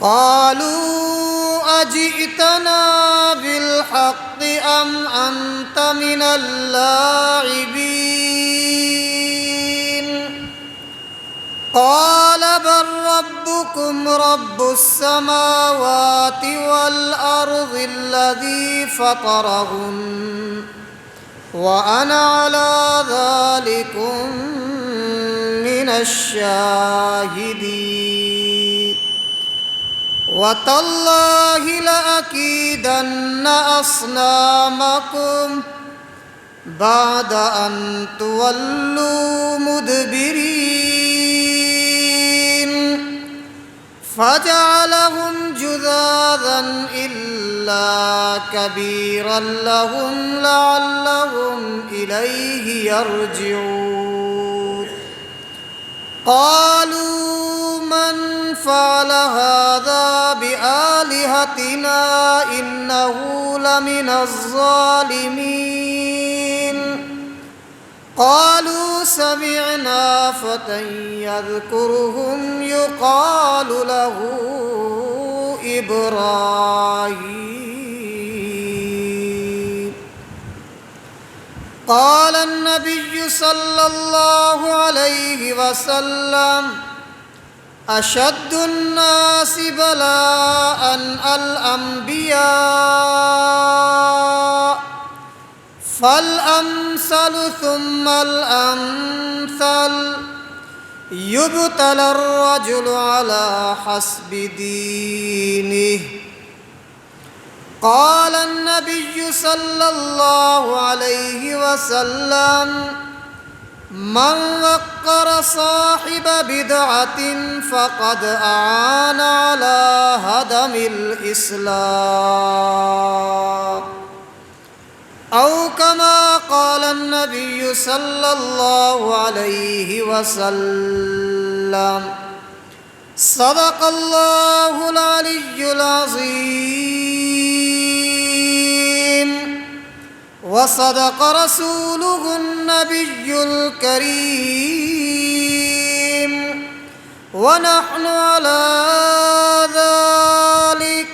قالوا أجئتنا بالحق أم أنت من اللاعبين قال بل ربكم رب السماوات والأرض الذي فطرهن وأنا على ذلكم من الشاهدين وتالله لأكيدن أصنامكم بعد أن تولوا مدبرين فجعلهم جذاذا إلا كبيرا لهم لعلهم إليه يرجعون قالوا من فعل هذا بآلهتنا إنه لمن الظالمين قالوا سمعنا فتى يذكرهم يقال له إبراهيم قال النبي صلى الله عليه وسلم أشد الناس بلاء الأنبياء فالأمثل ثم الأمثل يبتلى الرجل على حسب دينه. قال النبي صلى الله عليه وسلم: من وقر صاحب بدعة فقد أعان على هدم الإسلام، أو كما قال النبي صلى الله عليه وسلم. صدق الله العلي العظيم، وصدق رسوله النبي الكريم، ونحن على ذلك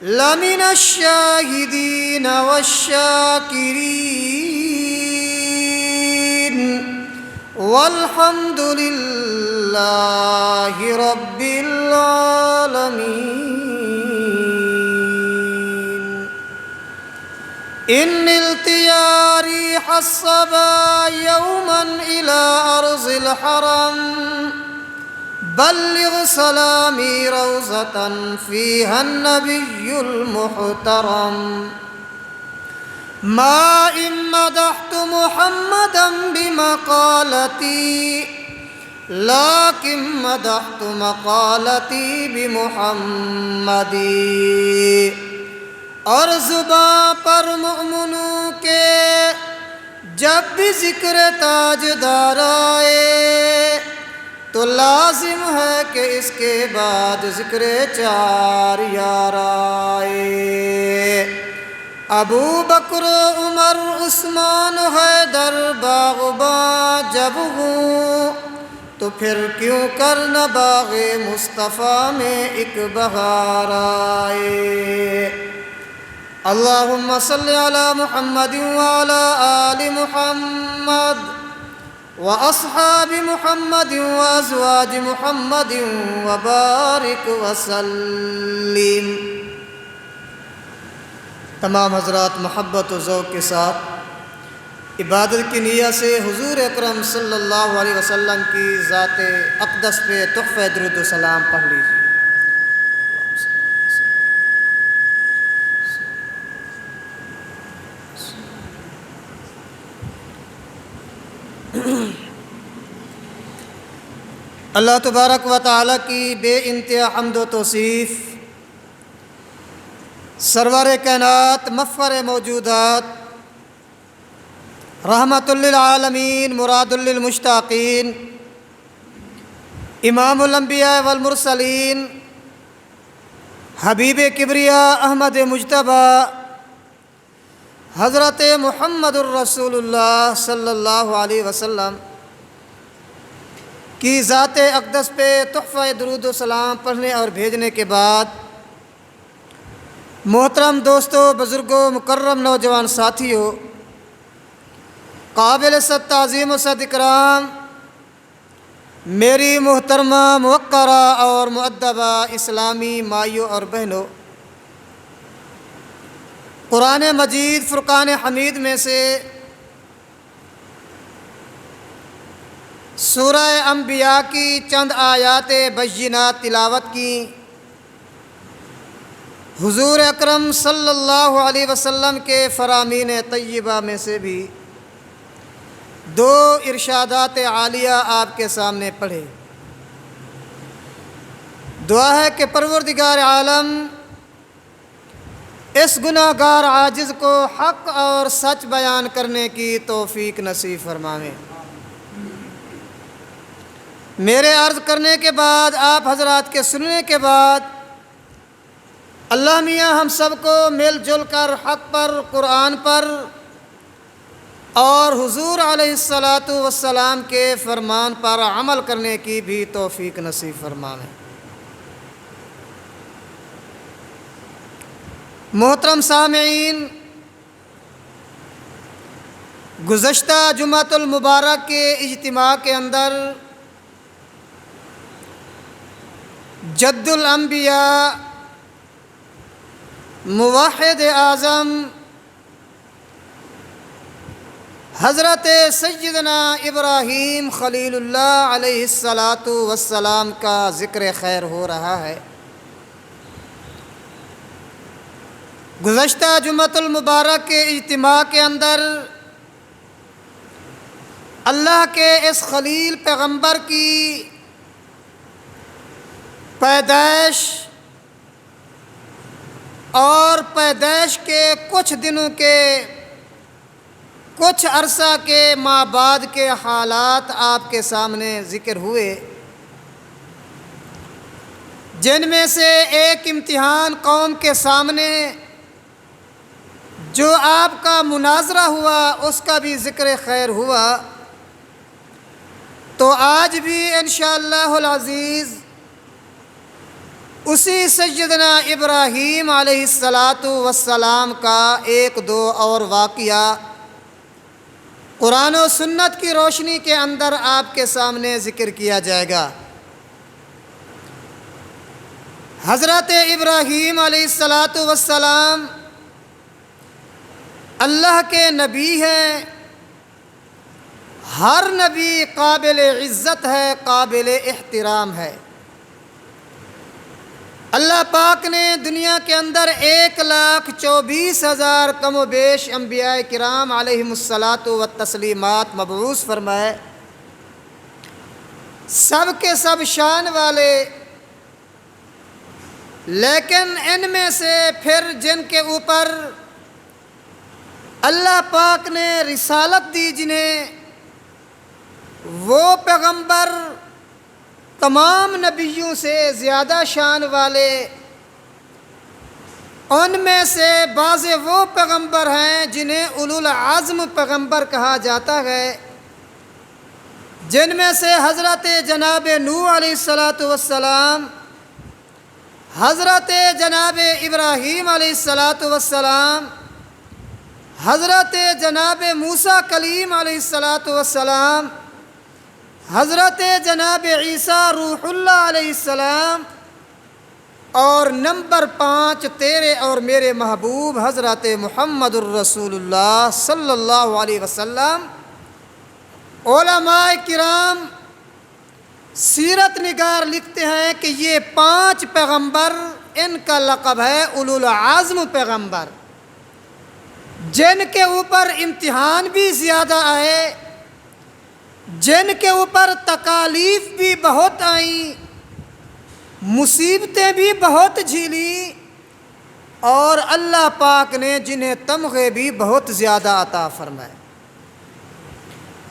لمن الشاهدين والشاكرين، والحمد لله رب العالمين. إن التيا ريح الصبا يوما إلى أرض الحرم، بلغ سلامي روضة فيها النبي المحترم. ما إن مدحت محمدا بمقالتي، لكن مدحت مقالتي بمحمد. اور زباں پر مؤمنوں کے جب بھی ذکر تاجدار آئے تو لازم ہے کہ اس کے بعد ذکر چار یار آئے. ابو بکر عمر عثمان حیدر باغباں جب ہوں تو پھر کیوں کر نہ باغ مصطفیٰ میں ایک بہار آئے. اللہم صلی علی محمد وعلی آل محمد واصحاب محمد وازواج محمد وبارک وسلم. تمام حضرات محبت و ذوق کے ساتھ عبادت کی نیت سے حضور اکرم صلی اللہ علیہ وسلم کی ذات اقدس پہ تحفہ درود و سلام پڑھ لیجیے. اللہ تبارک و تعالیٰ کی بے انتہا حمد و توصیف، سرور کائنات مفخر موجودات، رحمت للعالمین مراد للمشتاقین، امام الانبیاء والمرسلین، حبیب کبریا احمد مجتبی حضرت محمد الرسول اللہ صلی اللہ علیہ وسلم کی ذات اقدس پہ تحفہ درود و سلام پڑھنے اور بھیجنے کے بعد، محترم دوستوں، بزرگوں، مکرم نوجوان ساتھیوں، قابل صد تعظیم و صد اکرام میری محترمہ موقرہ اور مؤدبہ اسلامی مائیوں اور بہنوں، قرآن مجید فرقان حمید میں سے سورہ انبیاء کی چند آیات بینات تلاوت کی. حضور اکرم صلی اللہ علیہ وسلم کے فرامین طیبہ میں سے بھی دو ارشادات عالیہ آپ کے سامنے پڑھے. دعا ہے کہ پروردگار عالم اس گناہ گار عاجز کو حق اور سچ بیان کرنے کی توفیق نصیب فرمائے. میرے عرض کرنے کے بعد، آپ حضرات کے سننے کے بعد، اللہ میاں ہم سب کو مل جل کر حق پر، قرآن پر اور حضور علیہ الصلاۃ کے فرمان پر عمل کرنے کی بھی توفیق نصیب فرمائے. محترم سامعین، گزشتہ جمعۃ المبارک کے اجتماع کے اندر جد الانبیاء موحد اعظم حضرت سیدنا ابراہیم خلیل اللہ علیہ الصلاۃ والسلام کا ذکر خیر ہو رہا ہے۔ گزشتہ جمعۃ المبارک کے اجتماع کے اندر اللہ کے اس خلیل پیغمبر کی پیدائش اور پیدائش کے کچھ دنوں کے کچھ عرصہ کے ماں بعد کے حالات آپ کے سامنے ذکر ہوئے، جن میں سے ایک امتحان قوم کے سامنے جو آپ کا مناظرہ ہوا اس کا بھی ذکر خیر ہوا۔ تو آج بھی انشاءاللہ العزیز اسی سیدنا ابراہیم علیہ الصلاۃ والسلام کا ایک دو اور واقعہ قرآن و سنت کی روشنی کے اندر آپ کے سامنے ذکر کیا جائے گا۔ حضرت ابراہیم علیہ الصلاۃ والسلام اللہ کے نبی ہیں، ہر نبی قابل عزت ہے، قابل احترام ہے۔ اللہ پاک نے دنیا کے اندر 1,24,000 کم و بیش انبیاء کرام علیہم الصلاۃ والتسلیمات مبعوث فرمائے، سب کے سب شان والے، لیکن ان میں سے پھر جن کے اوپر اللہ پاک نے رسالت دی، جنہیں وہ پیغمبر تمام نبیوں سے زیادہ شان والے، ان میں سے بعض وہ پیغمبر ہیں جنہیں اولو العزم پیغمبر کہا جاتا ہے، جن میں سے حضرت جناب نوح علیہ الصلاۃ والسلام، حضرت جناب ابراہیم علیہ الصلاۃ والسلام، حضرت جناب موسیٰ کلیم علیہ الصلاۃ والسلام، حضرت جناب عیسیٰ روح اللہ علیہ السلام، اور نمبر 5 تیرے اور میرے محبوب حضرت محمد الرسول اللہ صلی اللہ علیہ وسلم۔ علماء کرام سیرت نگار لکھتے ہیں کہ یہ 5 پیغمبر، ان کا لقب ہے اولو العزم پیغمبر، جن کے اوپر امتحان بھی زیادہ آئے، جن کے اوپر تکالیف بھی بہت آئیں، مصیبتیں بھی بہت جھیلیں، اور اللہ پاک نے جنہیں تمغے بھی بہت زیادہ عطا فرمائے۔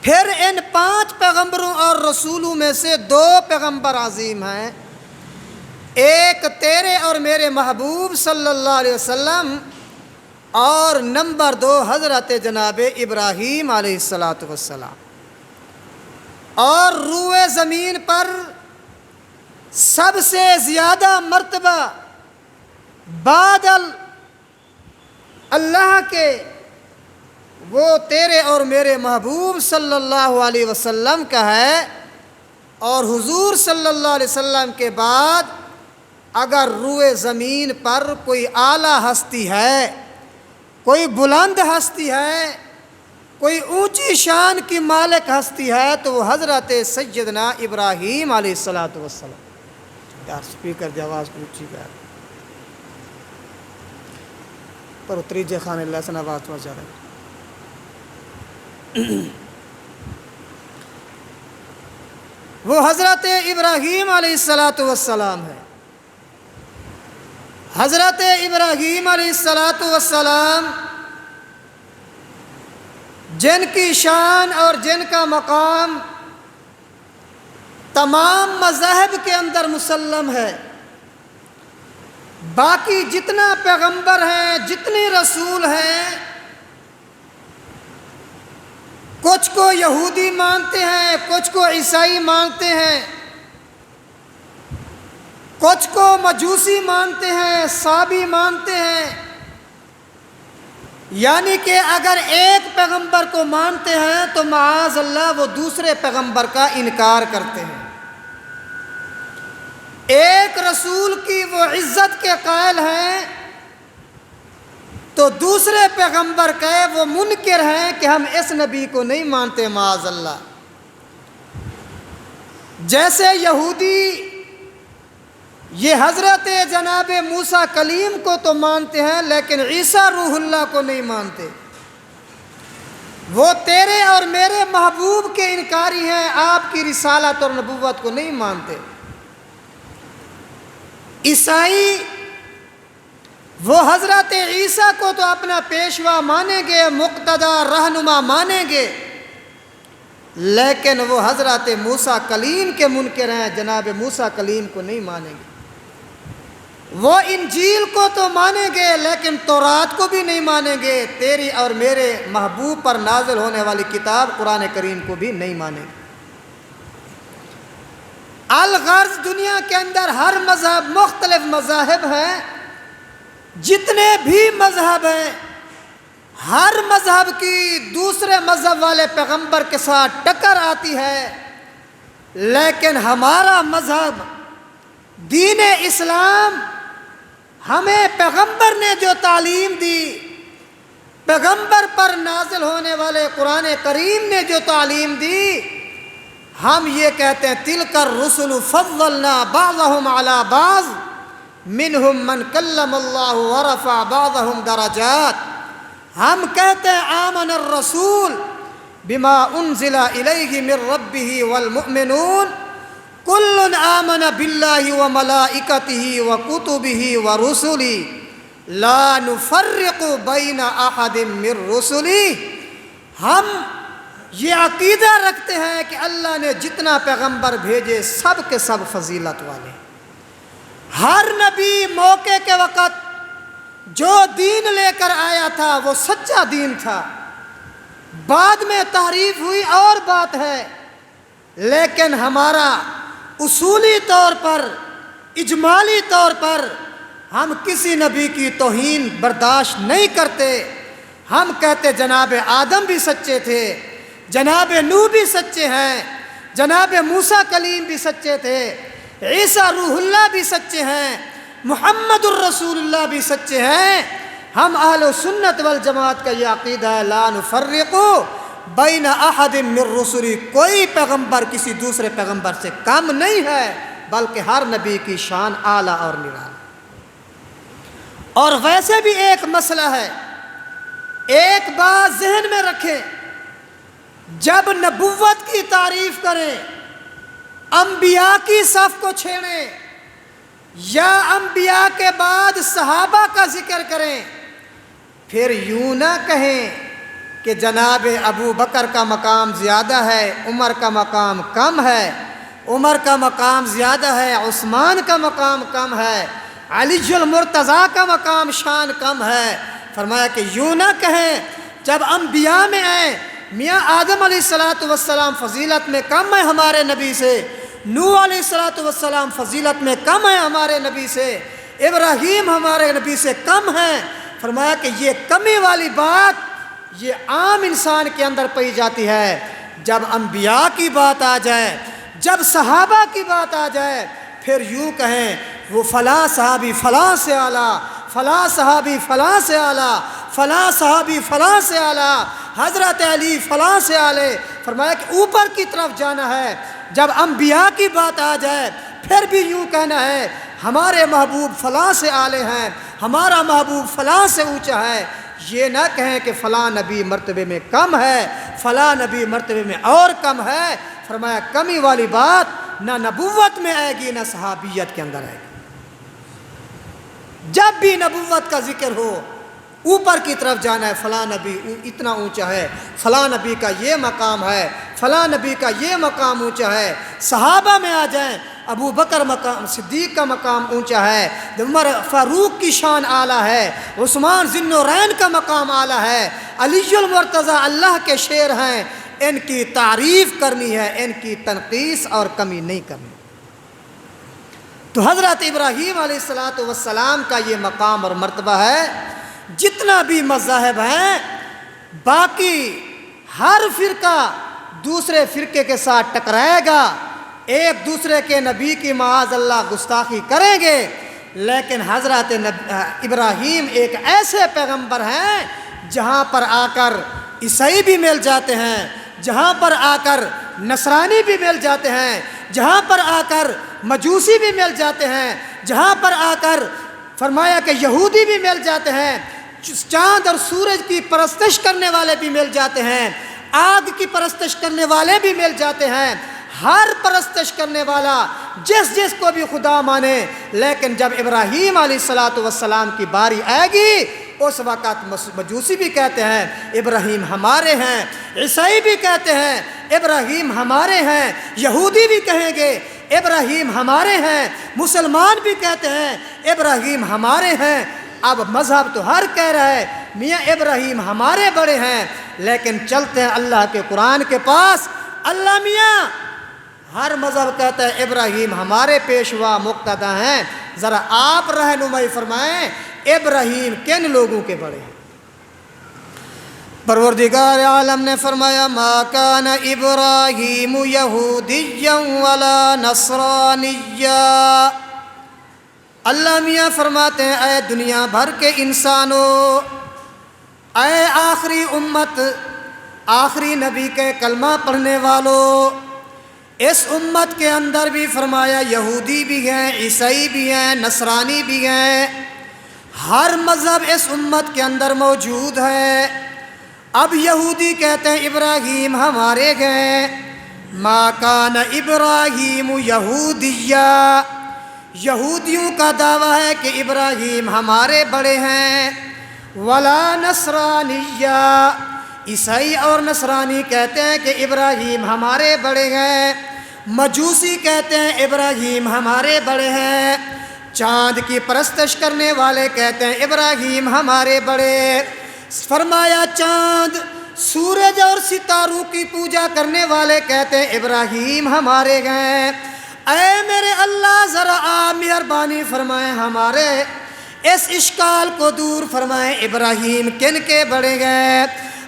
پھر ان 5 پیغمبروں اور رسولوں میں سے 2 پیغمبر عظیم ہیں، ایک تیرے اور میرے محبوب صلی اللہ علیہ وسلم، اور نمبر 2 حضرت جناب ابراہیم علیہ الصلاۃ والسلام۔ اور روئے زمین پر سب سے زیادہ مرتبہ بعد اللہ کے وہ تیرے اور میرے محبوب صلی اللہ علیہ وسلم کا ہے، اور حضور صلی اللہ علیہ وسلم کے بعد اگر روئے زمین پر کوئی اعلیٰ ہستی ہے، کوئی بلند ہستی ہے، کوئی اونچی شان کی مالک ہستی ہے، تو وہ حضرت سیدنا ابراہیم علیہ الصلاۃ والسلام۔ یار سپیکر دی آواز کو اونچی کر پر اتری جے خان اللہ سے آواز پہنچ جا رہا ہے۔ وہ حضرت ابراہیم علیہ الصلاۃ والسلام ہے۔ حضرت ابراہیم علیہ الصلاۃ والسلام جن کی شان اور جن کا مقام تمام مذاہب کے اندر مسلم ہے، باقی جتنا پیغمبر ہیں، جتنے رسول ہیں، کچھ کو یہودی مانتے ہیں، کچھ کو عیسائی مانتے ہیں، کچھ کو مجوسی مانتے ہیں، صابی مانتے ہیں، یعنی کہ اگر ایک پیغمبر کو مانتے ہیں تو معاذ اللہ وہ دوسرے پیغمبر کا انکار کرتے ہیں۔ ایک رسول کی وہ عزت کے قائل ہیں تو دوسرے پیغمبر کہے وہ منکر ہیں کہ ہم اس نبی کو نہیں مانتے معاذ اللہ۔ جیسے یہودی یہ حضرت جناب موسیٰ کلیم کو تو مانتے ہیں لیکن عیسیٰ روح اللہ کو نہیں مانتے، وہ تیرے اور میرے محبوب کے انکاری ہیں، آپ کی رسالت اور نبوت کو نہیں مانتے۔ عیسائی وہ حضرت عیسیٰ کو تو اپنا پیشوا مانیں گے، مقتدی رہنما مانیں گے، لیکن وہ حضرت موسیٰ کلیم کے منکر ہیں، جناب موسیٰ کلیم کو نہیں مانیں گے۔ وہ انجیل کو تو مانیں گے لیکن تورات کو بھی نہیں مانیں گے، تیری اور میرے محبوب پر نازل ہونے والی کتاب قرآن کریم کو بھی نہیں مانیں گے۔ الغرض دنیا کے اندر ہر مذہب، مختلف مذاہب ہیں، جتنے بھی مذہب ہیں، ہر مذہب کی دوسرے مذہب والے پیغمبر کے ساتھ ٹکر آتی ہے، لیکن ہمارا مذہب دین اسلام ہمیں پیغمبر نے جو تعلیم دی، پیغمبر پر نازل ہونے والے قرآن کریم نے جو تعلیم دی، ہم یہ کہتے ہیں تلک الرسل فضلنا بعضهم على بعض منهم من کلم اللہ ورفع بعضهم درجات۔ ہم کہتے ہیں آمن الرسول بما انزل الیہ من ربہ والمؤمنون کل آمن باللہ وملائکتہ وکتبہ ورسلہ لا نفرق بین احد من رسلہ۔ ہم یہ عقیدہ رکھتے ہیں کہ اللہ نے جتنا پیغمبر بھیجے سب کے سب فضیلت والے، ہر نبی موقع کے وقت جو دین لے کر آیا تھا وہ سچا دین تھا، بعد میں تحریف ہوئی اور بات ہے، لیکن ہمارا اصولی طور پر، اجمالی طور پر ہم کسی نبی کی توہین برداشت نہیں کرتے۔ ہم کہتے جناب آدم بھی سچے تھے، جناب نوح بھی سچے ہیں، جناب موسیٰ کلیم بھی سچے تھے، عیسیٰ روح اللہ بھی سچے ہیں، محمد الرسول اللہ بھی سچے ہیں۔ ہم اہل سنت والجماعت کا یہ عقیدہ ہے لا نفرق بین احد من رسلی، کوئی پیغمبر کسی دوسرے پیغمبر سے کم نہیں ہے، بلکہ ہر نبی کی شان اعلیٰ اور نرالی۔ اور ویسے بھی ایک مسئلہ ہے، ایک بات ذہن میں رکھیں، جب نبوت کی تعریف کریں، انبیاء کی صف کو چھیڑیں یا انبیاء کے بعد صحابہ کا ذکر کریں، پھر یوں نہ کہیں کہ جناب ابو بکر کا مقام زیادہ ہے، عمر کا مقام کم ہے، عمر کا مقام زیادہ ہے، عثمان کا مقام کم ہے، علی المرتضیٰ کا مقام شان کم ہے۔ فرمایا کہ یوں نہ کہیں، جب انبیاء میں آئے میاں آدم علیہ السلام فضیلت میں کم ہے ہمارے نبی سے، نوح علیہ السلام فضیلت میں کم ہے ہمارے نبی سے، ابراہیم ہمارے نبی سے کم ہے۔ فرمایا کہ یہ کمی والی بات یہ عام انسان کے اندر پائی جاتی ہے، جب انبیاء کی بات آ جائے، جب صحابہ کی بات آ جائے، پھر یوں کہیں وہ فلاں صحابی فلاں سے اعلیٰ، فلاں صحابی فلاں سے اعلیٰ، فلاں صحابی فلاں سے اعلیٰ، حضرت علی فلاں سے اعلیٰ۔ فرمایا کہ اوپر کی طرف جانا ہے، جب انبیاء کی بات آ جائے پھر بھی یوں کہنا ہے ہمارے محبوب فلاں سے اعلیٰ ہیں، ہمارا محبوب فلاں سے اونچا ہے۔ یہ نہ کہیں کہ فلاں نبی مرتبے میں کم ہے، فلاں نبی مرتبے میں اور کم ہے۔ فرمایا کمی والی بات نہ نبوت میں آئے گی نہ صحابیت کے اندر آئے گی۔ جب بھی نبوت کا ذکر ہو اوپر کی طرف جانا ہے، فلاں نبی اتنا اونچا ہے، فلاں نبی کا یہ مقام ہے، فلاں نبی کا یہ مقام اونچا ہے۔ صحابہ میں آ جائیں، ابو بکر مقام، صدیق کا مقام اونچا ہے، عمر فاروق کی شان اعلیٰ ہے، عثمان ذی النورین کا مقام اعلیٰ ہے، علی المرتضیٰ اللہ کے شیر ہیں، ان کی تعریف کرنی ہے، ان کی تنقیص اور کمی نہیں کرنی۔ تو حضرت ابراہیم علیہ السلام کا یہ مقام اور مرتبہ ہے۔ جتنا بھی مذاہب ہیں، باقی ہر فرقہ دوسرے فرقے کے ساتھ ٹکرائے گا، ایک دوسرے کے نبی کی معاذ اللہ گستاخی کریں گے، لیکن حضرت ابراہیم ایک ایسے پیغمبر ہیں جہاں پر آ کر عیسائی بھی مل جاتے ہیں، جہاں پر آ کر نصرانی بھی مل جاتے ہیں، جہاں پر آ کر مجوسی بھی مل جاتے ہیں، جہاں پر آ کر فرمایا کہ یہودی بھی مل جاتے ہیں، چاند اور سورج کی پرستش کرنے والے بھی مل جاتے ہیں، آگ کی پرستش کرنے والے بھی مل جاتے ہیں، ہر پرستش کرنے والا جس جس کو بھی خدا مانے۔ لیکن جب ابراہیم علیہ السلام کی باری آئے گی اس وقت مجوسی بھی کہتے ہیں ابراہیم ہمارے ہیں، عیسائی بھی کہتے ہیں ابراہیم ہمارے ہیں، یہودی بھی کہیں گے ابراہیم ہمارے ہیں، مسلمان بھی کہتے ہیں ابراہیم ہمارے ہیں۔ اب مذہب تو ہر کہہ رہا ہے میاں ابراہیم ہمارے بڑے ہیں، لیکن چلتے ہیں اللہ کے قرآن کے پاس، اللہ میاں ہر مذہب کہتا ہے ابراہیم ہمارے پیشوا مقتدا ہیں، ذرا آپ رہنمائی فرمائیں ابراہیم کن لوگوں کے بڑے ہیں؟ پروردگار عالم نے فرمایا ما کان ابراہیم یہودیا ولا نصرانیا۔ اللہ میاں فرماتے ہیں اے دنیا بھر کے انسانوں، اے آخری امت، آخری نبی کے کلمہ پڑھنے والوں، اس امت کے اندر بھی فرمایا یہودی بھی ہیں، عیسائی بھی ہیں، نصرانی بھی ہیں، ہر مذہب اس امت کے اندر موجود ہے۔ اب یہودی کہتے ہیں ابراہیم ہمارے گئے، ما کان ابراہیم یہودیا، یہودیوں کا دعویٰ ہے کہ ابراہیم ہمارے بڑے ہیں، ولا نصرانیہ، عیسائی اور نصرانی کہتے ہیں کہ ابراہیم ہمارے بڑے ہیں، مجوسی کہتے ہیں ابراہیم ہمارے بڑے ہیں، چاند کی پرستش کرنے والے کہتے ہیں ابراہیم ہمارے بڑے۔ فرمایا چاند، سورج اور ستاروں کی پوجا کرنے والے کہتے ہیں ابراہیم ہمارے گئے۔ اے میرے اللہ ذرا آپ مہربانی فرمائیں ہمارے اس اشکال کو دور فرمائیں، ابراہیم کن کے بڑے گئے؟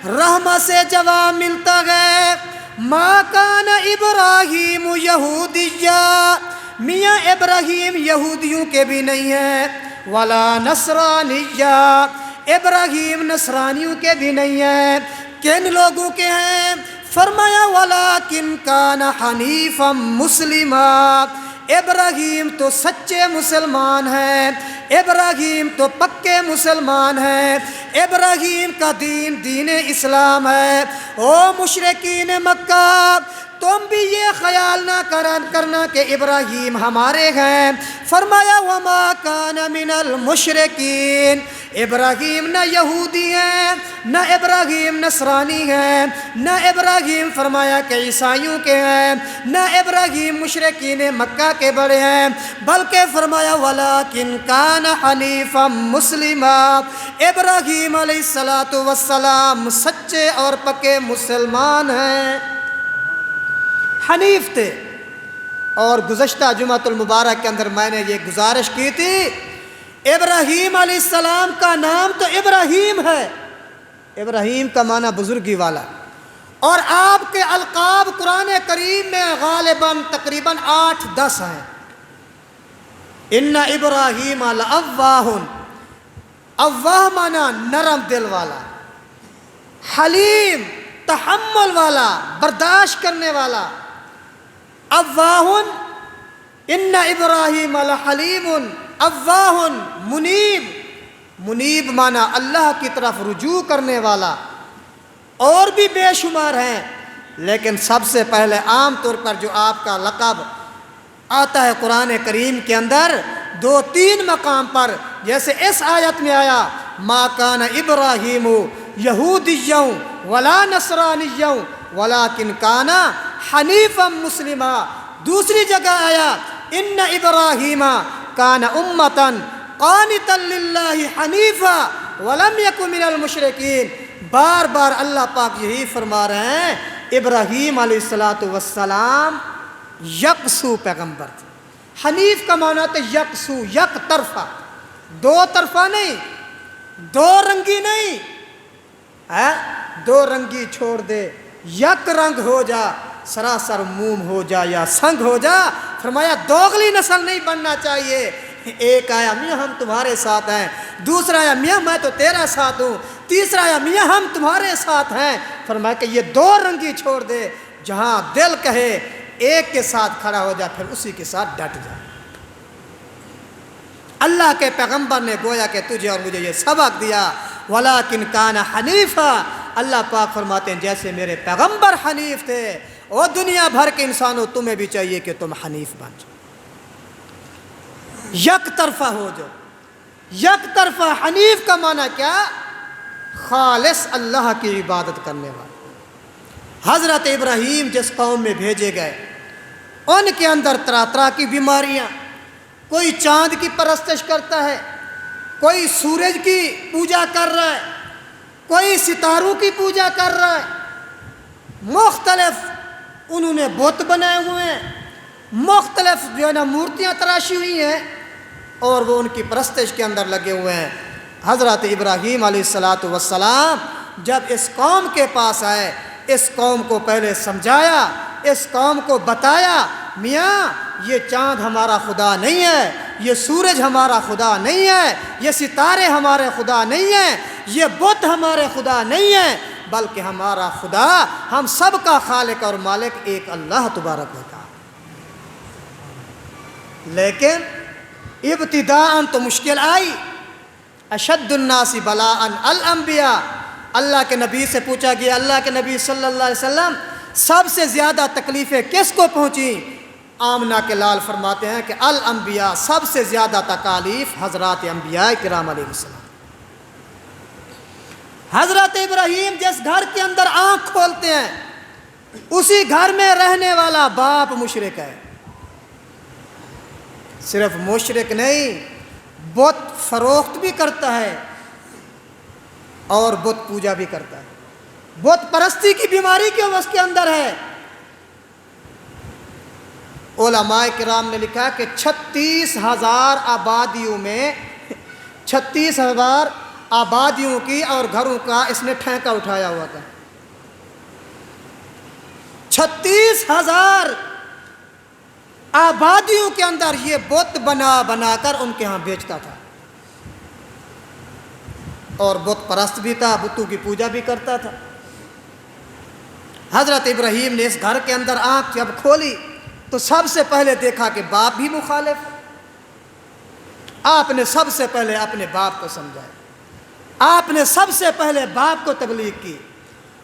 رحمت سے جواب ملتا ہے ما کان ابراہیم یہودیہ، میاں ابراہیم یہودیوں کے بھی نہیں ہیں، ولا نصرانیہ، ابراہیم نصرانیوں کے بھی نہیں ہیں، کن لوگوں کے ہیں؟ فرمایا ولیکن کان حنیفا مسلما، ابراہیم تو سچے مسلمان ہیں، ابراہیم تو پکے مسلمان ہیں، ابراہیم کا دین دین اسلام ہے۔ او مشرکین مکہ، تم بھی یہ خیال نہ کرنا کہ ابراہیم ہمارے ہیں۔ فرمایا وما کان من المشرکین، ابراہیم نہ یہودی ہیں، نہ ابراہیم نصرانی ہیں، نہ ابراہیم فرمایا کہ عیسائیوں کے ہیں، نہ ابراہیم مشرکین مکہ کے بڑے ہیں، بلکہ فرمایا ولیکن کان حنیفا مسلما، ابراہیم علیہ السلام سچے اور پکے مسلمان ہیں، حنیف تھے۔ اور گزشتہ جمعۃ المبارک کے اندر میں نے یہ گزارش کی تھی، ابراہیم علیہ السلام کا نام تو ابراہیم ہے، ابراہیم کا معنی بزرگی والا، اور آپ کے القاب قرآن کریم میں غالباً تقریباً 8-10 ہیں۔ ان ابراہیم لأواہ، اواہ معنی نرم دل والا، حلیم تحمل والا، برداشت کرنے والا، اواہ ان ابراہیم لحلیم، اواہ منیب، منیب معنی اللہ کی طرف رجوع کرنے والا، اور بھی بے شمار ہیں، لیکن سب سے پہلے عام طور پر جو آپ کا لقب آتا ہے قرآن کریم کے اندر 2-3 مقام پر، جیسے اس آیت میں آیا ما کان ابراہیم یہودیا ولا نصرانیا ولیکن کان حنیفا مسلما، دوسری جگہ آیا ان ابراہیم کان امتا قانتا للہ حنیفا ولم یکن من المشرکین۔ بار بار اللہ پاک یہی فرما رہے ہیں ابراہیم علیہ السلام یکسو پیغمبر تھے۔ حنیف کا معنی تو یکسو، یک طرفہ، دو طرفہ نہیں، دو رنگی نہیں، دو رنگی چھوڑ دے، یک رنگ ہو جا، سراسر موم ہو جا یا سنگ ہو جا۔ فرمایا دوغلی نسل نہیں بننا چاہیے، ایک آیا میاں ہم تمہارے ساتھ ہیں، دوسرا آیا میاں میں تو تیرا ساتھ ہوں، تیسرا آیا میاں ہم تمہارے ساتھ ہیں۔ فرمایا کہ یہ دو رنگی چھوڑ دے، جہاں دل کہے ایک کے ساتھ کھڑا ہو جا، پھر اسی کے ساتھ ڈٹ جا۔ اللہ کے پیغمبر نے گویا کہ تجھے اور مجھے یہ سبق دیا، وَلَٰكِنْ كَانَ حَنِيفًا۔ اللہ پاک فرماتے ہیں جیسے میرے پیغمبر حنیف تھے، اور دنیا بھر کے انسانوں تمہیں بھی چاہیے کہ تم حنیف بن جاؤ، یک طرفہ ہو جاؤ۔ یک طرفہ حنیف کا معنی کیا؟ خالص اللہ کی عبادت کرنے والا۔ حضرت ابراہیم جس قوم میں بھیجے گئے، ان کے اندر طرح طرح کی بیماریاں، کوئی چاند کی پرستش کرتا ہے، کوئی سورج کی پوجا کر رہا ہے، کوئی ستاروں کی پوجا کر رہا ہے، مختلف انہوں نے بت بنائے ہوئے ہیں، مختلف جو ہے نا مورتیاں تراشی ہوئی ہیں، اور وہ ان کی پرستش کے اندر لگے ہوئے ہیں۔ حضرت ابراہیم علیہ السلام جب اس قوم کے پاس آئے، اس قوم کو پہلے سمجھایا، اس قوم کو بتایا میاں یہ چاند ہمارا خدا نہیں ہے، یہ سورج ہمارا خدا نہیں ہے، یہ ستارے ہمارے خدا نہیں ہیں، یہ بت ہمارے خدا نہیں ہیں، بلکہ ہمارا خدا ہم سب کا خالق اور مالک ایک اللہ تبارک و تعالی۔ لیکن ابتداءً تو مشکل آئی۔ اشد الناس بلاءً الانبیاء، اللہ کے نبی سے پوچھا گیا، اللہ کے نبی صلی اللہ علیہ وسلم سب سے زیادہ تکلیفیں کس کو پہنچی؟ آمنہ کے لال فرماتے ہیں کہ الانبیاء، سب سے زیادہ تکالیف حضرات انبیاء کرام علیہ السلام۔ حضرت ابراہیم جس گھر کے اندر آنکھ کھولتے ہیں، اسی گھر میں رہنے والا باپ مشرک ہے۔ صرف مشرک نہیں، بت فروخت بھی کرتا ہے اور بت پوجا بھی کرتا ہے۔ بت پرستی کی بیماری کیوں اس کے اندر ہے؟ علماء کرام نے لکھا کہ 36,000 آبادیوں میں 36,000 آبادیوں کی اور گھروں کا اس نے ٹھیکہ اٹھایا ہوا تھا۔ 36,000 آبادیوں کے اندر یہ بت بنا بنا کر ان کے ہاں بیچتا تھا، اور بت پرست بھی تھا، بتوں کی پوجا بھی کرتا تھا۔ حضرت ابراہیم نے اس گھر کے اندر آنکھ جب کھولی تو سب سے پہلے دیکھا کہ باپ بھی مخالف۔ آپ نے سب سے پہلے اپنے باپ کو سمجھایا، آپ نے سب سے پہلے باپ کو تبلیغ کی۔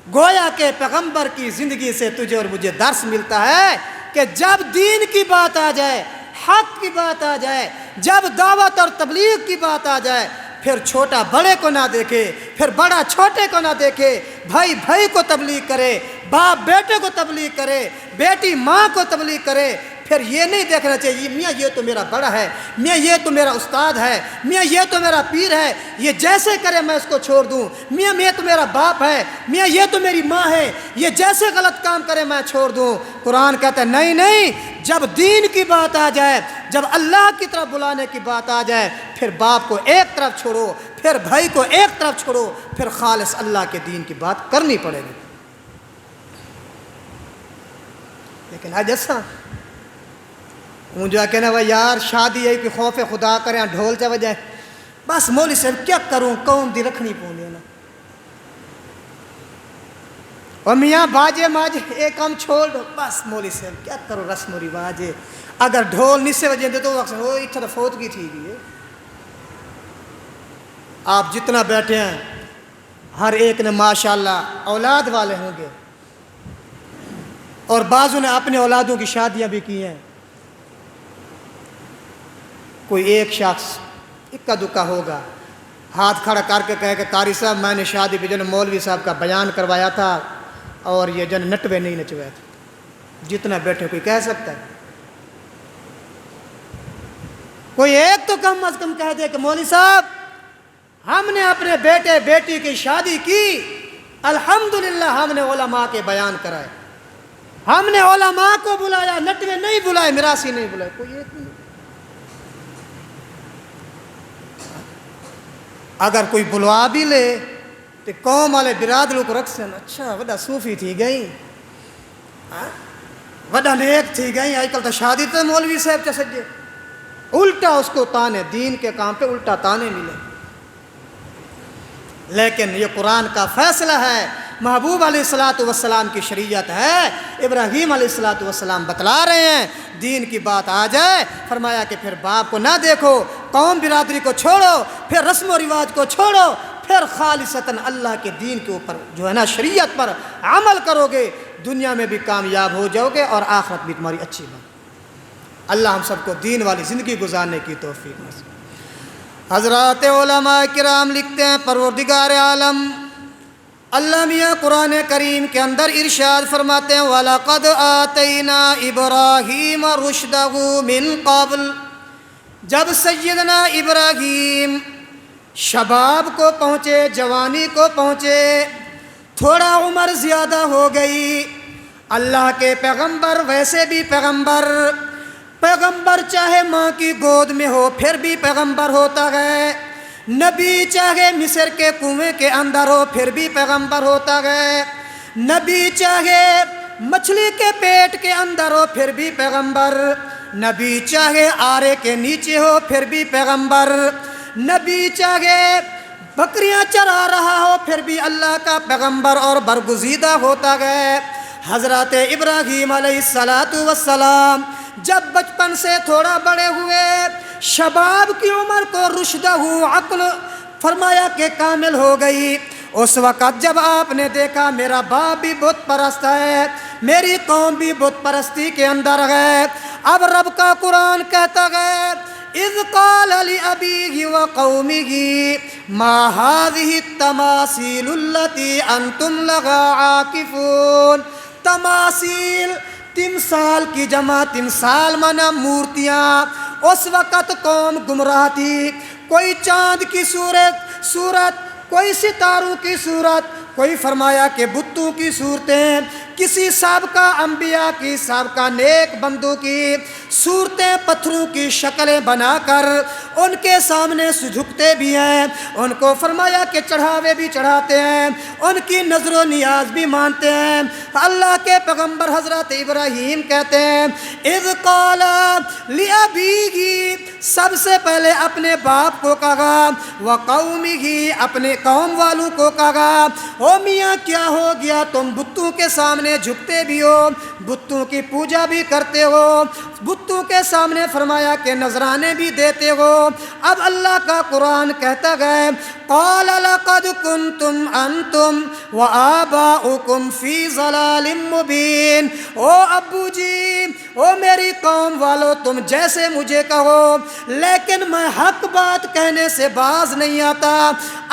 گویا کہ پیغمبر کی زندگی سے تجھے اور مجھے درس ملتا ہے کہ جب دین کی بات آ جائے، حق کی بات آ جائے، جب دعوت اور تبلیغ کی بات آ جائے، پھر چھوٹا بڑے کو نہ دیکھے، پھر بڑا چھوٹے کو نہ دیکھے، بھائی بھائی کو تبلیغ کرے، باپ بیٹے کو تبلیغ کرے، بیٹی ماں کو تبلیغ کرے۔ پھر یہ نہیں دیکھنا چاہیے میاں یہ تو میرا بڑا ہے، میاں یہ تو میرا استاد ہے، میاں یہ تو میرا پیر ہے، یہ جیسے کرے میں اس کو چھوڑ دوں، میاں یہ تو میرا باپ ہے، میاں یہ تو میری ماں ہے، یہ جیسے غلط کام کرے میں چھوڑ دوں۔ قرآن کہتا ہے نہیں نہیں، جب دین کی بات آ جائے، جب اللہ کی طرف بلانے کی بات آ جائے، پھر باپ کو ایک طرف چھوڑو، پھر بھائی کو ایک طرف چھوڑو، پھر خالص اللہ کے دین کی بات کرنی پڑے گی۔ لیکن آج ایسا ہوں جو کہنا وہ یار شادی ہے کہ خوف خدا کریں ڈھول چا بجائے، بس مولوی صاحب کیا کروں، قوم دی رکھنی پوندی ہے نا، اور میاں باجے ماجے ایک کام چھوڑ دو، بس مولوی صاحب کیا کرو رسم و رواج ہے، اگر ڈھول نہیں سے بجے دے تو وہ اتنا فوتگی تھی گئی ہے۔ آپ جتنا بیٹھے ہیں ہر ایک نے ماشاءاللہ اولاد والے ہوں گے، اور بعضوں نے اپنے اولادوں کی شادیاں بھی کی ہیں۔ کوئی ایک شخص اکا دکا ہوگا، ہاتھ کھڑا کر کے کہے کہ قاری صاحب میں نے شادی پہ جن مولوی صاحب کا بیان کروایا تھا اور یہ جن نٹوے نہیں نچوائے تھے۔ جتنا بیٹھے کوئی کہہ سکتا ہے؟ کوئی ایک تو کم از کم کہہ دے کہ مولوی صاحب ہم نے اپنے بیٹے بیٹی کی شادی کی، الحمدللہ ہم نے علماء کے بیان کرائے، ہم نے علماء کو بلایا، نٹوے نہیں بلائے، میراثی نہیں بلائے۔ کوئی ایک نہیں۔ اگر کوئی بلوا بھی لے تو قوم والے برادروں کو رکھ سن، اچھا وڈا صوفی تھی گئی، وڈا نیک تھی گئی، آج کل تو شادی تو مولوی صاحب چا سجے، الٹا اس کو تانے، دین کے کام پہ الٹا تانے ملے۔ لیکن یہ قرآن کا فیصلہ ہے، محبوب علیہ الصلاۃ والسلام کی شریعت ہے، ابراہیم علیہ الصلاۃ والسلام بتلا رہے ہیں۔ دین کی بات آ جائے، فرمایا کہ پھر باپ کو نہ دیکھو، قوم برادری کو چھوڑو، پھر رسم و رواج کو چھوڑو، پھر خالصتاً اللہ کے دین کے اوپر جو ہے نا شریعت پر عمل کرو گے، دنیا میں بھی کامیاب ہو جاؤ گے اور آخرت بھی تمہاری اچھی بات۔ اللہ ہم سب کو دین والی زندگی گزارنے کی توفیق نصیب۔ حضرات علماء کرام لکھتے ہیں، پروردگار عالم اللہ میاں قرآن کریم کے اندر ارشاد فرماتے ہیں، وَلَقَدْ آتَيْنَا إِبْرَاهِيمَ رُشْدَهُ مِنْ قَبْلُ، جب سیدنا ابراہیم شباب کو پہنچے، جوانی کو پہنچے، تھوڑا عمر زیادہ ہو گئی، اللہ کے پیغمبر ویسے بھی پیغمبر چاہے ماں کی گود میں ہو پھر بھی پیغمبر ہوتا ہے، نبی چاہے مصر کے کنویں کے اندر ہو پھر بھی پیغمبر ہوتا ہے، نبی چاہے مچھلی کے پیٹ کے اندر ہو پھر بھی پیغمبر، نبی چاہے آرے کے نیچے ہو پھر بھی پیغمبر، نبی چاہے بکریاں چرا رہا ہو پھر بھی اللہ کا پیغمبر اور برگزیدہ ہوتا ہے۔ حضرت ابراہیم علیہ السلام جب بچپن سے تھوڑا بڑے ہوئے، شباب کی عمر کو رشدہ عقل فرمایا کہ کامل ہو گئی، اس وقت جب آپ نے دیکھا میرا باپ بھی بت پرست ہے، میری قوم بھی بت پرستی کے اندر ہے، اب رب کا قرآن کہتا ہے، اذ قال لأبيه وقومه ما هذه التماثيل التي انتم لها عاكفون۔ تماثیل، تمثال کی جمع تمثال مانا مورتیاں۔ اس وقت قوم گمراہ تھی، کوئی چاند کی صورت، کوئی ستاروں کی صورت، کوئی فرمایا کہ بتوں کی صورتیں، کسی سابقہ انبیاء کی، سابقہ نیک بندوں کی صورتیں پتھروں کی شکلیں بنا کر ان کے سامنے جھکتے بھی ہیں، ان کو فرمایا کہ چڑھاوے بھی چڑھاتے ہیں، ان کی نظر و نیاز بھی مانتے ہیں۔ اللہ کے پیغمبر حضرت ابراہیم کہتے ہیں، اذ قال لأبیہ، سب سے پہلے اپنے باپ کو کہا، وقومہ، اپنے قوم والوں کو کہا، او میاں کیا ہو گیا، تم بتوں کے سامنے جھکتے بھی ہو، بتوں کی پوجا بھی کرتے ہو، بتوں کے سامنے فرمایا کہ نذرانے بھی دیتے ہو۔ اب اللہ کا قرآن کہتا ہے، قال لقد کنتم انتم وآباؤکم فی ضلال مبین۔ او ابو جی، او میری قوم والو، تم جیسے مجھے کہو لیکن میں حق بات کہنے سے باز نہیں آتا۔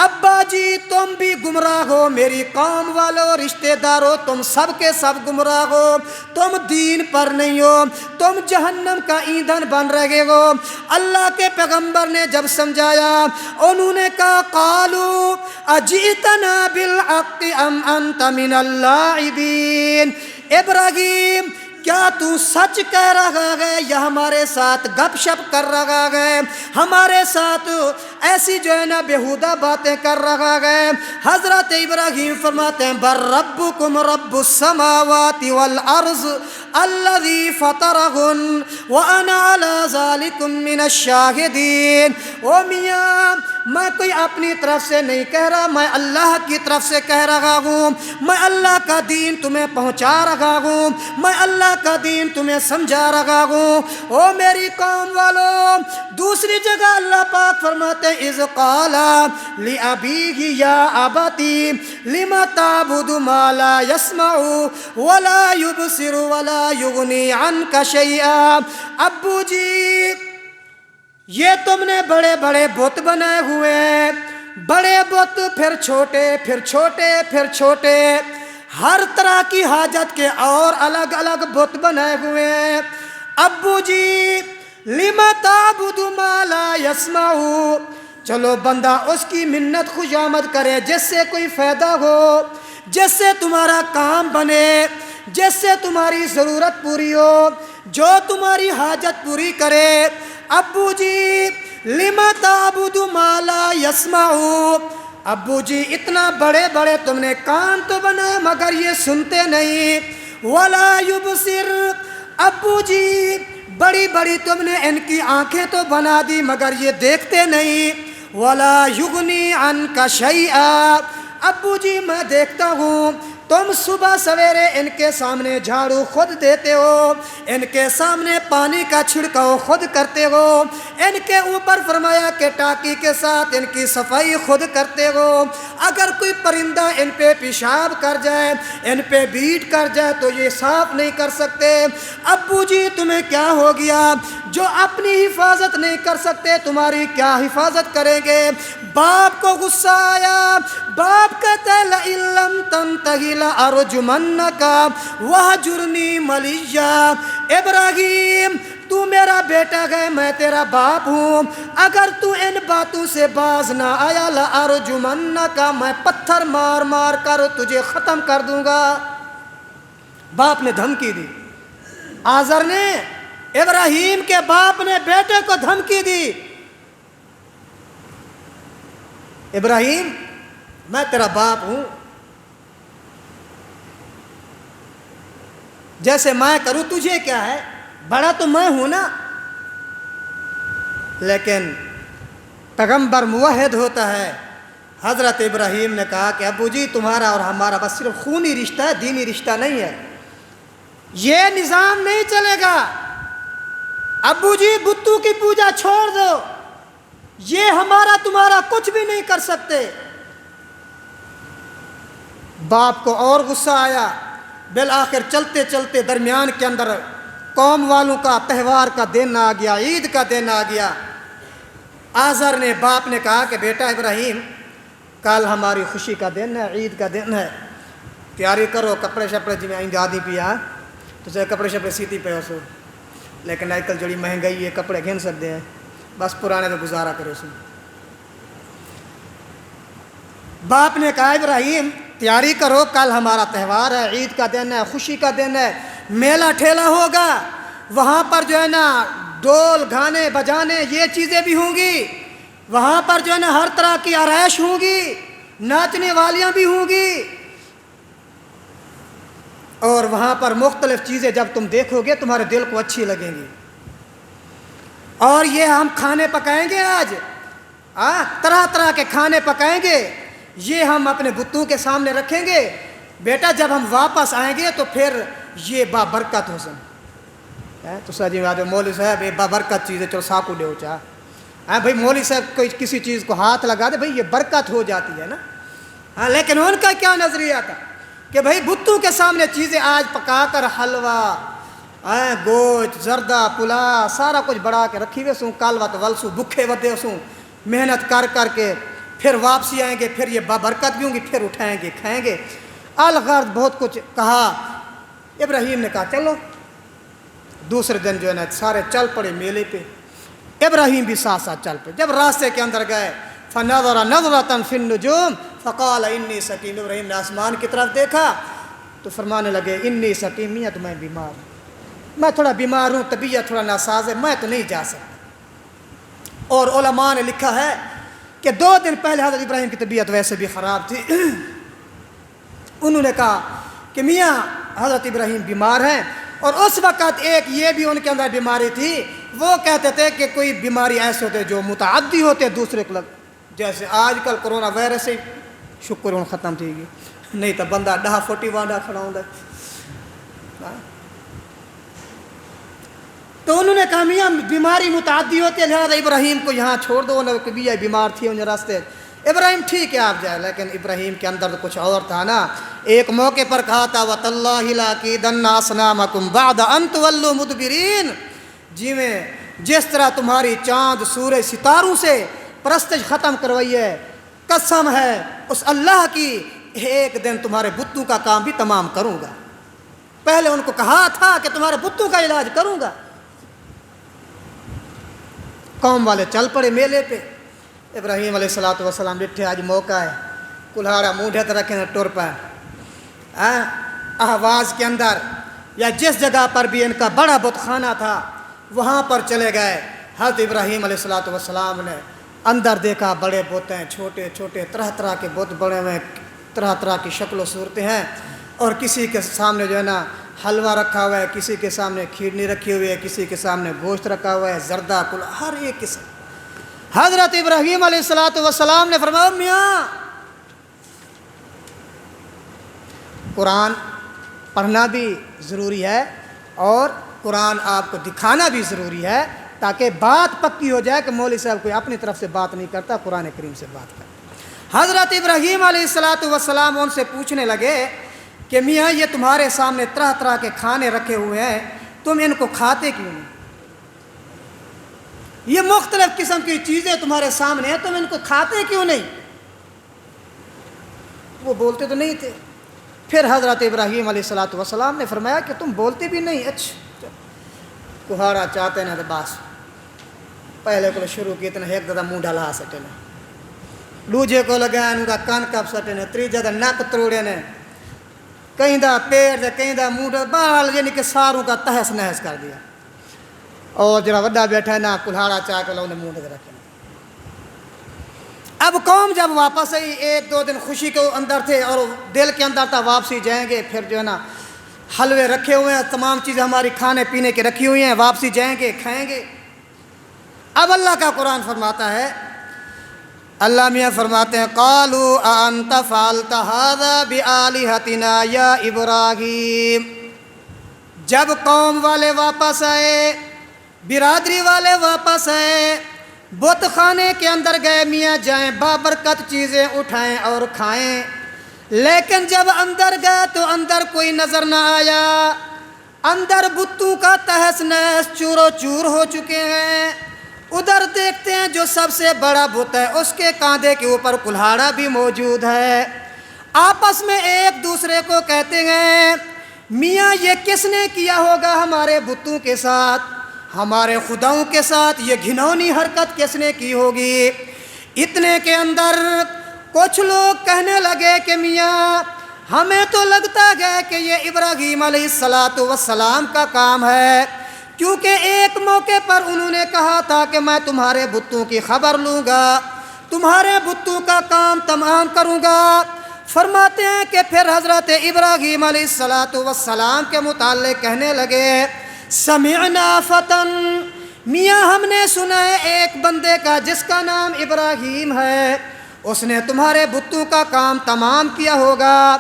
ابا جی تم بھی گمراہ ہو، میری قوم والو، رشتہ دارو، تم سب کے سب گمراہ ہو، تم دین پر نہیں ہو، تم جہنم کا ایندھن بن رہے ہو۔ اللہ کے پیغمبر نے جب سمجھایا، انہوں نے کہا، قالوا اجئتنا بالحق ام انت من اللاعبین۔ ابراہیم کیا تو سچ کہہ رہا ہے یا ہمارے ساتھ گپ شپ کر رہا ہے، ہمارے ساتھ ایسی جو ہے نا بیہودہ باتیں کر رہا ہے؟ حضرت ابراہیم فرماتے ہیں، بر ربکم رب السماوات والارض الذی فطرہن وانا علی ذالکم من الشاہدین۔ او میاں، میں کوئی اپنی طرف سے نہیں کہہ رہا، میں اللہ کی طرف سے کہہ رہا ہوں، میں اللہ کا دین تمہیں پہنچا رہا ہوں، میں اللہ کا دین تمہیں سمجھا رہا ہوں۔ او میری قوم والو، دوسری جگہ اللہ پاک فرماتے ہیں، اذ قال لأبیہ یا ابتی لم تعبد ما لا يسمع ولا يبصر ولا یغنی عنک شیئا۔ ابو جی، یہ تم نے بڑے بڑے بت بنائے ہوئے ہیں، بڑے بت، پھر چھوٹے، پھر چھوٹے، پھر چھوٹے، ہر طرح کی حاجت کے اور الگ الگ بت بنائے ہوئے ہیں۔ ابو جی، لم تعبد ما لا يسمع، چلو بندہ اس کی منت خوشامد کرے جس سے کوئی فائدہ ہو، جس سے تمہارا کام بنے، جس سے تمہاری ضرورت پوری ہو، جو تمہاری حاجت پوری کرے۔ ابو جی، لم تعبد ما لا يسمع، ابو جی اتنا بڑے بڑے تم نے کان تو بنائے مگر یہ سنتے نہیں۔ ولا یبصر، ابو جی بڑی بڑی تم نے ان کی آنکھیں تو بنا دی مگر یہ دیکھتے نہیں. ولا یغنی عنک شیئا. ابو جی میں دیکھتا ہوں تم صبح سویرے ان کے سامنے جھاڑو خود دیتے ہو, ان کے سامنے پانی کا چھڑکاؤ خود کرتے ہو, ان کے اوپر فرمایا کہ ٹاکی کے ساتھ ان کی صفائی خود کرتے ہو. اگر کوئی پرندہ ان پہ پیشاب کر جائے, ان پہ بیٹ کر جائے تو یہ صاف نہیں کر سکتے. ابو جی تمہیں کیا ہو گیا جو اپنی حفاظت نہیں کر سکتے, تمہاری کیا حفاظت کریں گے؟ باپ کو غصہ آیا. باپ کہتا ہے لئن لم تنتہی لأرجمنک وہجرنی ملیہ. ابراہیم تو میرا بیٹا ہے, میں تیرا باپ ہوں, اگر تو ان باتوں سے باز نہ آیا لأرجمنک, میں پتھر مار مار کر تجھے ختم کر دوں گا. باپ نے دھمکی دی. آزر نے, ابراہیم کے باپ نے بیٹے کو دھمکی دی. ابراہیم میں تیرا باپ ہوں, جیسے میں کروں تجھے کیا ہے, بڑا تو میں ہوں نا. لیکن پیغمبر موحد ہوتا ہے. حضرت ابراہیم نے کہا کہ ابو جی تمہارا اور ہمارا بس صرف خونی رشتہ ہے, دینی رشتہ نہیں ہے, یہ نظام نہیں چلے گا. ابو جی بتوں کی پوجا چھوڑ دو, یہ ہمارا تمہارا کچھ بھی نہیں کر سکتے. باپ کو اور غصہ آیا. بالآخر چلتے چلتے درمیان کے اندر قوم والوں کا تہوار کا دن آ گیا, عید کا دن آ گیا. آزر نے باپ نے کہا کہ بیٹا ابراہیم کل ہماری خوشی کا دن ہے, عید کا دن ہے, تیاری کرو, کپڑے شپڑے جی میں آدھی پیا تو سے کپڑے شپڑے سیتی پہ سو. لیکن آج کل جڑی مہنگائی ہے کپڑے گھن سکتے ہیں, بس پرانے تو گزارا کرو سو. باپ نے کہا ابراہیم تیاری کرو, کل ہمارا تہوار ہے, عید کا دن ہے, خوشی کا دن ہے, میلہ ٹھیلا ہوگا, وہاں پر جو ہے نا ڈول گانے بجانے یہ چیزیں بھی ہوں گی, وہاں پر جو ہے نا ہر طرح کی آرائش ہوں گی, ناچنے والیاں بھی ہوں گی, اور وہاں پر مختلف چیزیں جب تم دیکھو گے تمہارے دل کو اچھی لگیں گی. اور یہ ہم کھانے پکائیں گے آج, طرح طرح کے کھانے پکائیں گے, یہ ہم اپنے بتوں کے سامنے رکھیں گے. بیٹا جب ہم واپس آئیں گے تو پھر یہ بابرکت ہو سن. تو سر جی مولوی صاحب یہ بابرکت چیز ہے, چلو ساکو دے چاہ. ہاں بھائی مولوی صاحب کوئی کسی چیز کو ہاتھ لگا دے, بھائی یہ برکت ہو جاتی ہے نا. ہاں لیکن ان کا کیا نظریہ تھا کہ بھائی بتوں کے سامنے چیزیں آج پکا کر حلوہ, گوشت, زردہ, پلا سارا کچھ بڑھا کے رکھی ہوئے سوں, کل وت ولسوں بکھے ودے سوں, محنت کر کر کے پھر واپسی آئیں گے, پھر یہ بابرکت بھی ہوں گی, پھر اٹھائیں گے کھائیں گے. الغرض بہت کچھ کہا. ابراہیم نے کہا چلو. دوسرے دن جو ہے نا سارے چل پڑے میلے پہ, ابراہیم بھی ساتھ ساتھ چل پڑے. جب راستے کے اندر گئے فنظر نظرۃ فی النجوم فقال انی سقیم. ابراہیم نے آسمان کی طرف دیکھا تو فرمانے لگے انی سقیم, میاں تو میں بیمار ہوں, میں تھوڑا بیمار ہوں, طبیعت تھوڑا ناساز ہے, میں تو نہیں جا سکتا. اور علماء نے لکھا ہے کہ 2 دن پہلے حضرت ابراہیم کی طبیعت ویسے بھی خراب تھی. انہوں نے کہا کہ میاں حضرت ابراہیم بیمار ہیں, اور اس وقت ایک یہ بھی ان کے اندر بیماری تھی, وہ کہتے تھے کہ کوئی بیماری ایسے ہوتے جو متعدی ہوتے دوسرے کو لگ, جیسے آج کل کرونا وائرس سے شکر ہوں ختم تھی گی, نہیں تو بندہ 10 وانڈا کھڑا ہوں. تو انہوں نے کہا میاں بیماری متعدی ہوتی ہے, لہٰذا ابراہیم کو یہاں چھوڑ دو. انہوں نے کہا بیمار تھی انہیں راستے. ابراہیم ٹھیک ہے آپ جائے, لیکن ابراہیم کے اندر تو کچھ اور تھا نا. ایک موقع پر کہا تھا وَتَاللَّهِ لَأَكِيدَنَّ أَصْنَامَكُمْ بَعْدَ أَن تُوَلُّوا مُدْبِرِينَ. جس طرح تمہاری چاند سورج ستاروں سے پرستش ختم کروائی ہے, قسم ہے اس اللہ کی, ایک دن تمہارے بتوں کا کام بھی تمام کروں گا. پہلے ان کو کہا تھا کہ تمہارے بتوں کا علاج کروں گا. قوم والے چل پڑے میلے پہ. ابراہیم علیہ السلام ڈٹھے, آج موقع ہے, کلہاڑا مونڈے تو رکھیں ٹر پہ. اہواز کے اندر یا جس جگہ پر بھی ان کا بڑا بت خانہ تھا وہاں پر چلے گئے. حضرت ابراہیم علیہ السلام نے اندر دیکھا بڑے بت ہیں, چھوٹے چھوٹے, طرح طرح کے بت بڑے ہوئے, طرح طرح کی شکل و صورتیں ہیں, اور کسی کے سامنے جو ہے نا حلوہ رکھا ہوا ہے، کسی کے سامنے کھیرنی رکھی ہوئی ہے، کسی کے سامنے گوشت رکھا ہوا ہے، زردہ کل ہر ایک قسم۔ حضرت ابراہیم علیہ السلام نے فرمایا میاں قرآن پڑھنا بھی ضروری ہے اور قرآن آپ کو دکھانا بھی ضروری ہے، تاکہ بات پکی ہو جائے کہ مولوی صاحب کوئی اپنی طرف سے بات نہیں کرتا، قرآن کریم سے بات کرتا۔ حضرت ابراہیم علیہ السلام ان سے پوچھنے لگے کہ میاں یہ تمہارے سامنے طرح طرح کے کھانے رکھے ہوئے ہیں، تم ان کو کھاتے کیوں نہیں؟ یہ مختلف قسم کی چیزیں تمہارے سامنے ہیں، تم ان کو کھاتے کیوں نہیں؟ وہ بولتے تو نہیں تھے۔ پھر حضرت ابراہیم علیہ السلام نے فرمایا کہ تم بولتے بھی نہیں، اچھا کہاڑا چاہتے نا تو بس پہلے کو شروع کی اتنا ایک دادا منہ ڈالا سٹے نے، دوجے کو لگا ان کا کان کپ سٹے نے، تیجا دا نک تروڑے نے، کہیں دا پیڑ دے کہیں دا منہ بال یعنی کہ ساروں کا تہس نہس کر دیا۔ اور جڑا وڈا بیٹھا ہے نا کلہاڑا چاہ کے انہیں منہ ڈگ رکھے۔ اب قوم جب واپس آئی، ایک دو دن خوشی کے اندر تھے اور دل کے اندر تھا واپسی جائیں گے، پھر جو ہے نا حلوے رکھے ہوئے ہیں، تمام چیزیں ہماری کھانے پینے کے رکھی ہوئی ہیں، واپسی جائیں گے کھائیں گے۔ اب اللہ کا قرآن فرماتا ہے، اللہ میاں فرماتے ہیں قالوا انت فعلت هذا بآلهتنا یا ابراہیم۔ جب قوم والے واپس آئے، برادری والے واپس آئے، بت خانے کے اندر گئے، میاں جائیں بابرکت چیزیں اٹھائیں اور کھائیں، لیکن جب اندر گئے تو اندر کوئی نظر نہ آیا، اندر بتوں کا تہس نہس چور و چور ہو چکے ہیں۔ ادھر دیکھتے ہیں جو سب سے بڑا بت ہے اس کے کاندھے کے اوپر کلہاڑا بھی موجود ہے۔ آپس میں ایک دوسرے کو کہتے ہیں میاں یہ کس نے کیا ہوگا ہمارے بتوں کے ساتھ، ہمارے خداؤں کے ساتھ، یہ گھنونی حرکت کس نے کی ہوگی؟ اتنے کے اندر کچھ لوگ کہنے لگے کہ میاں ہمیں تو لگتا ہے کہ یہ ابراہیم علیہ السلام کا کام ہے، کیونکہ ایک موقع پر انہوں نے کہا تھا کہ میں تمہارے بتوں کی خبر لوں گا، تمہارے بتوں کا کام تمام کروں گا۔ فرماتے ہیں کہ پھر حضرت ابراہیم علیہ السلام کے متعلق کہنے لگے سمعنا فتن، میاں ہم نے سنا ہے ایک بندے کا جس کا نام ابراہیم ہے، اس نے تمہارے بتوں کا کام تمام کیا ہوگا۔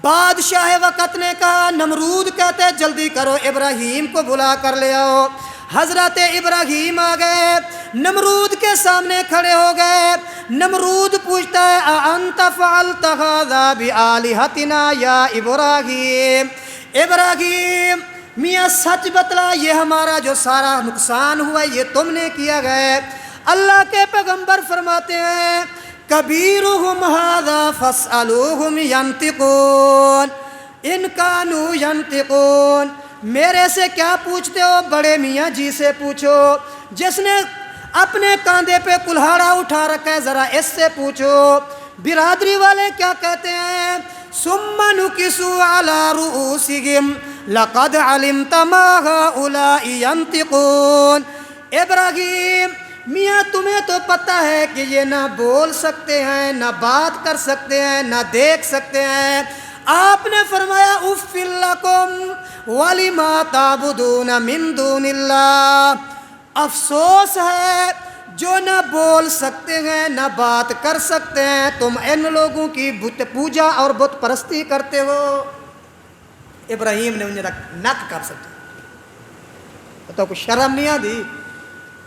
بادشاہ وقت نے کہا، نمرود کہتے جلدی کرو ابراہیم کو بلا کر لے آؤ۔ حضرت ابراہیم آ گئے، نمرود کے سامنے کھڑے ہو گئے۔ نمرود پوچھتا ہے اَأَنْتَ فَعَلْتَ هَذَا بِآلِهَتِنَا یا ابراہیم، ابراہیم میاں سچ بتلا یہ ہمارا جو سارا نقصان ہوا یہ تم نے کیا گیا؟ اللہ کے پیغمبر فرماتے ہیں کبیرہم ھذا فاسألوہم ینطقون ان کانوا ینطقون، میرے سے کیا پوچھتے ہو، بڑے میاں جی سے پوچھو، جس نے اپنے کاندھے پہ کلہاڑا اٹھا رکھا ہے ذرا اس سے پوچھو۔ برادری والے کیا کہتے ہیں ثم نکسوا علی رؤوسہم لقد علمت ما ہؤلاء ینطقون، ابراہیم میاں تمہیں تو پتہ ہے کہ یہ نہ بول سکتے ہیں، نہ بات کر سکتے ہیں، نہ دیکھ سکتے ہیں۔ آپ نے فرمایا اف لکم ولما تعبدون من دون اللہ، افسوس ہے جو نہ بول سکتے ہیں نہ بات کر سکتے ہیں، تم ان لوگوں کی بت پوجا اور بت پرستی کرتے ہو۔ ابراہیم نے انہیں نک کر سکتے تو کوئی شرم نہیں آدھی،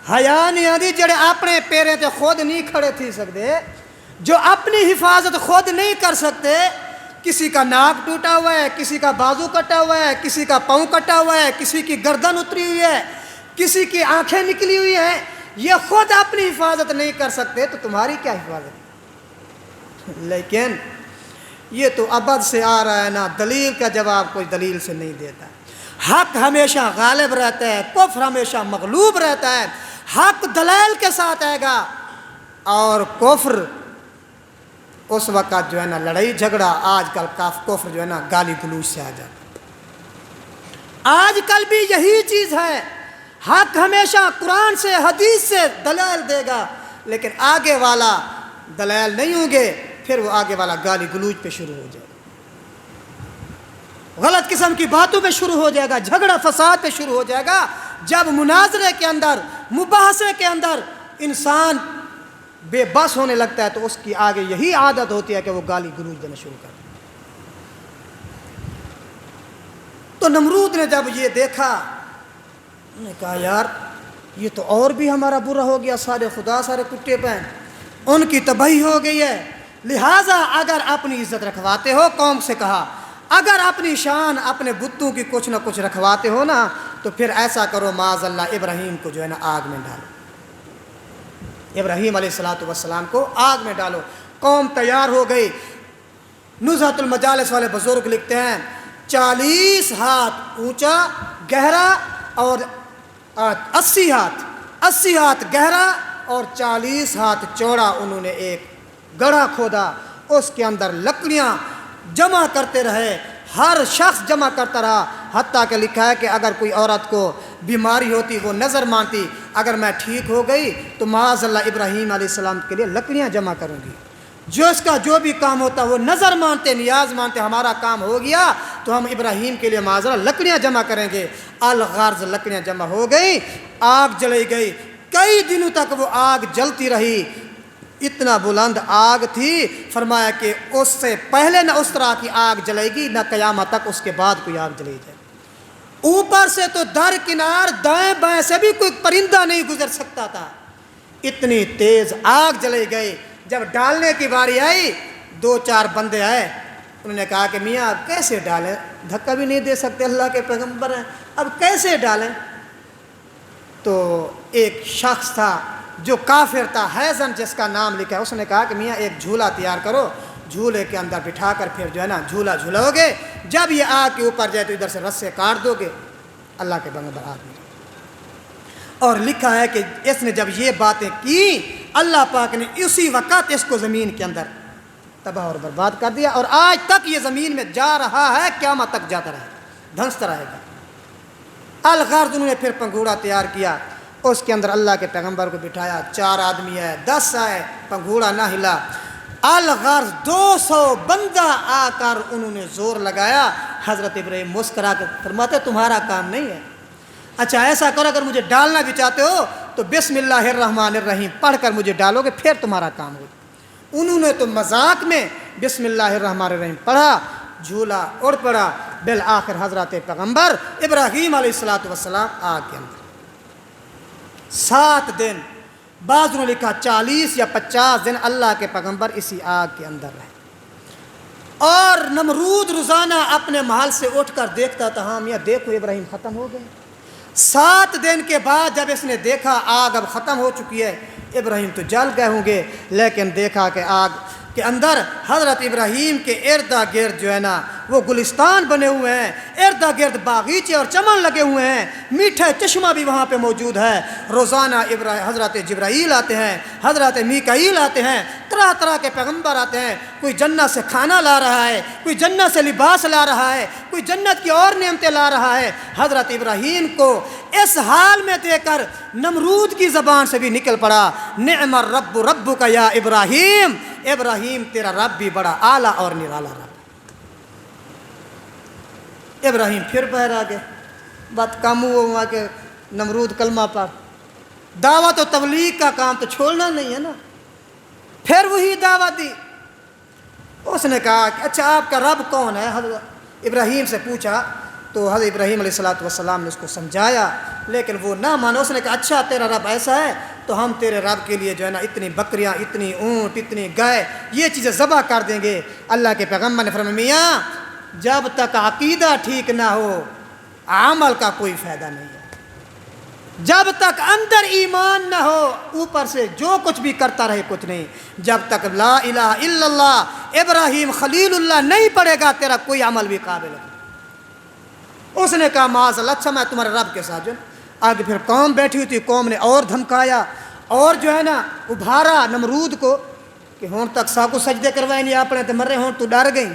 حیا نہیں آدھی، جڑے اپنے پیریں تے خود نہیں کھڑے تھی سکتے، جو اپنی حفاظت خود نہیں کر سکتے، کسی کا ناک ٹوٹا ہوا ہے، کسی کا بازو کٹا ہوا ہے، کسی کا پاؤں کٹا ہوا ہے، کسی کی گردن اتری ہوئی ہے، کسی کی آنکھیں نکلی ہوئی ہیں، یہ خود اپنی حفاظت نہیں کر سکتے تو تمہاری کیا حفاظت؟ لیکن یہ تو ابد سے آ رہا ہے نا، دلیل کا جواب کوئی دلیل سے نہیں دیتا۔ حق ہمیشہ غالب رہتا ہے، کفر ہمیشہ مغلوب رہتا ہے، حق دلائل کے ساتھ آئے گا اور کفر اس وقت جو ہے نا لڑائی جھگڑا، آج کل کفر جو ہے نا گالی گلوچ سے آ جاتا، آج کل بھی یہی چیز ہے۔ حق ہمیشہ قرآن سے حدیث سے دلائل دے گا، لیکن آگے والا دلائل نہیں ہوں گے، پھر وہ آگے والا گالی گلوچ پہ شروع ہو جائے گا۔ غلط قسم کی باتوں پہ شروع ہو جائے گا، جھگڑا فساد پہ شروع ہو جائے گا۔ جب مناظرے کے اندر، مباحثے کے اندر انسان بے بس ہونے لگتا ہے تو اس کی آگے یہی عادت ہوتی ہے کہ وہ گالی گلوچ دینا شروع کر دے۔ تو نمرود نے جب یہ دیکھا، انہوں نے کہا یار یہ تو اور بھی ہمارا برا ہو گیا، سارے خدا سارے کٹے پہ ہیں، ان کی تباہی ہو گئی ہے، لہٰذا اگر اپنی عزت رکھواتے ہو، قوم سے کہا اگر اپنی شان اپنے بتوں کی کچھ نہ کچھ رکھواتے ہو نا تو پھر ایسا کرو معاذ اللہ ابراہیم کو جو ہے نا آگ میں ڈالو، ابراہیم علیہ السلام کو آگ میں ڈالو۔ قوم تیار ہو گئی۔ نزہۃ المجالس والے بزرگ لکھتے ہیں 40 ہاتھ اونچا گہرا اور 80 ہاتھ گہرا اور 40 ہاتھ چوڑا انہوں نے ایک گڑھا کھودا، اس کے اندر لکڑیاں جمع کرتے رہے، ہر شخص جمع کرتا رہا، حتیٰ کہ لکھا ہے کہ اگر کوئی عورت کو بیماری ہوتی وہ نظر مانتی، اگر میں ٹھیک ہو گئی تو معاذ اللہ ابراہیم علیہ السلام کے لیے لکڑیاں جمع کروں گی، جو اس کا جو بھی کام ہوتا وہ نظر مانتے، نیاز مانتے، ہمارا کام ہو گیا تو ہم ابراہیم کے لیے معاذ اللہ لکڑیاں جمع کریں گے۔ الغرض لکڑیاں جمع ہو گئی، آگ جلائی گئی، کئی دنوں تک وہ آگ جلتی رہی، اتنا بلند آگ تھی، فرمایا کہ اس سے پہلے نہ اس طرح کی آگ جلے گی نہ قیامت تک اس کے بعد کوئی آگ جلے جائے۔ اوپر سے تو درکنار دائیں بائیں سے بھی کوئی پرندہ نہیں گزر سکتا تھا، اتنی تیز آگ جلے گئی۔ جب ڈالنے کی باری آئی 2-4 بندے آئے، انہوں نے کہا کہ میاں اب کیسے ڈالیں، دھکا بھی نہیں دے سکتے، اللہ کے پیغمبر ہیں، اب کیسے ڈالیں؟ تو ایک شخص تھا جو کافر تھا، حیزن جس کا نام لکھا ہے، اس نے کہا کہ میاں ایک جھولا تیار کرو، جھولے کے اندر بٹھا کر پھر جو ہے نا جھولا جھلاؤ گے، جب یہ آگ کے اوپر جائے تو ادھر سے رسے کاٹ دو گے، اللہ کے پیغمبر آدمی۔ اور لکھا ہے کہ اس نے جب یہ باتیں کی اللہ پاک نے اسی وقت اس کو زمین کے اندر تباہ اور برباد کر دیا، اور آج تک یہ زمین میں جا رہا ہے، قیامت تک جاتا رہے گا، دھنستا رہے گا۔ الغرض انہوں نے پھر پنگھوڑا تیار کیا، اس کے اندر اللہ کے پیغمبر کو بٹھایا، 4 آدمی آئے، 10 آئے، پنگھوڑا نہ ہلا۔ الغرض 200 بندہ آ کر انہوں نے زور لگایا، حضرت ابراہیم مسکرا کر فرماتے تمہارا کام نہیں ہے، اچھا ایسا کرو اگر مجھے ڈالنا بھی چاہتے ہو تو بسم اللہ الرحمن الرحیم پڑھ کر مجھے ڈالو گے، پھر تمہارا کام ہوگا۔ انہوں نے تو مذاق میں بسم اللہ الرحمن الرحیم پڑھا، جھولا اڑ پڑا، بالآخر حضرت پیغمبر ابراہیم علیہ السلام آگ کے اندر 7 دن، بعض نے لکھا 40 یا 50 دن اللہ کے پیغمبر اسی آگ کے اندر رہے۔ اور نمرود روزانہ اپنے محل سے اٹھ کر دیکھتا تھا، ہاں میاں دیکھو ابراہیم ختم ہو گئے۔ 7 دن کے بعد جب اس نے دیکھا آگ اب ختم ہو چکی ہے، ابراہیم تو جل گئے ہوں گے، لیکن دیکھا کہ آگ کے اندر حضرت ابراہیم کے اردا گرد جو ہے نا وہ گلستان بنے ہوئے ہیں، اردا گرد باغیچے اور چمن لگے ہوئے ہیں، میٹھا چشمہ بھی وہاں پہ موجود ہے۔ روزانہ حضرت جبرائیل آتے ہیں، حضرت میکائیل آتے ہیں، طرح طرح کے پیغمبر آتے ہیں، کوئی جنت سے کھانا لا رہا ہے، کوئی جنت سے لباس لا رہا ہے، کوئی جنت کی اور نعمتیں لا رہا ہے۔ حضرت ابراہیم کو اس حال میں دے کر نمرود کی زبان سے بھی نکل پڑا، نعم الرب ربک یا ابراہیم، ابراہیم تیرا رب بھی بڑا اعلیٰ اور نرالا رب۔ ابراہیم پھر باہر آ گئے، بات کم ہوا کہ نمرود کلمہ پر، دعوت و تبلیغ کا کام تو چھوڑنا نہیں ہے نا، پھر وہی دعوت دی۔ اس نے کہا کہ اچھا آپ کا رب کون ہے؟ حضرت ابراہیم سے پوچھا تو حضرت ابراہیم علیہ السلام نے اس کو سمجھایا، لیکن وہ نہ مانا۔ اس نے کہا اچھا تیرا رب ایسا ہے تو ہم تیرے رب کے لیے جو ہے نا اتنی بکریاں، اتنی اونٹ، اتنی گائے، یہ چیزیں ذبح کر دیں گے۔ اللہ کے پیغمبر نے فرمایا میاں جب تک عقیدہ ٹھیک نہ ہو عمل کا کوئی فائدہ نہیں ہے، جب تک اندر ایمان نہ ہو اوپر سے جو کچھ بھی کرتا رہے کچھ نہیں، جب تک لا الہ الا اللہ ابراہیم خلیل اللہ نہیں پڑے گا تیرا کوئی عمل بھی قابل ہے۔ اس نے کہا معاذ اللہ، اچھا میں تمہارے رب کے ساتھ جو آگے پھر قوم بیٹھی ہوئی تھی، قوم نے اور دھمکایا اور جو ہے نا ابھارا نمرود کو کہ ہون تک ساکو سجدے کروائے نہیں اپنے تے مرے ہون تو ڈر گئی،